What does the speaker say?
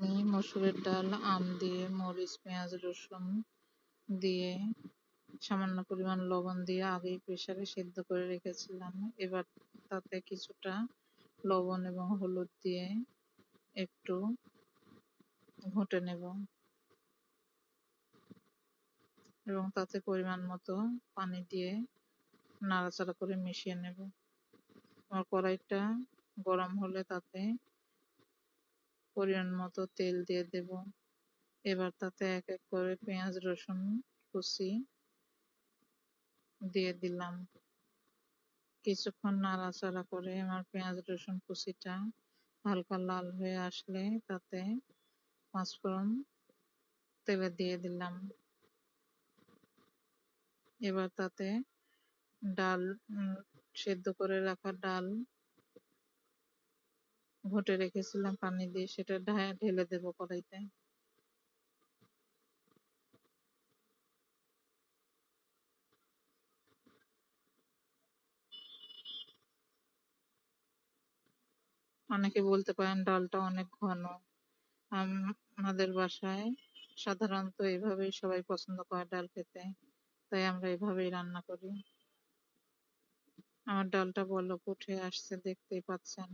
আমি মসুরের ডাল আম দিয়ে মরিচ, পেঁয়াজ, রসুন দিয়ে সামান্য পরিমাণ লবণ দিয়ে আগেই প্রেসারে সেদ্ধ করে রেখেছিলাম। এবার তাতে কিছুটা লবণ এবং হলুদ দিয়ে একটু ঘুঁটে নেব এবং তাতে পরিমাণ মতো পানি দিয়ে নাড়াচাড়া করে মিশিয়ে নেব। আমার কড়াইটা গরম হলে তাতে পরিমাণ মতো তেল দিয়ে দেব। এবার তাতে এক এক করে পেঁয়াজ, রসুন কুচি দিয়ে দিলাম। কিছুক্ষণ নাড়াচাড়া করে আমার পেঁয়াজ, রসুন কুচিটা হালকা লাল হয়ে আসলে তাতে পাঁচফোড়ন তেলে দিয়ে দিলাম। এবার তাতে ডাল সেদ্ধ করে রাখা ডাল ঘুটে রেখেছিলাম পানি দিয়ে, সেটা ঢেলে দেব কড়াইতে। অনেকে বলতে পারেন ডালটা অনেক ঘন। আমাদের বাসায় সাধারণত এভাবেই সবাই পছন্দ করে ডাল খেতে, তাই আমরা এভাবেই রান্না করি। আমার ডালটা বলক উঠে আসছে, দেখতেই পাচ্ছেন।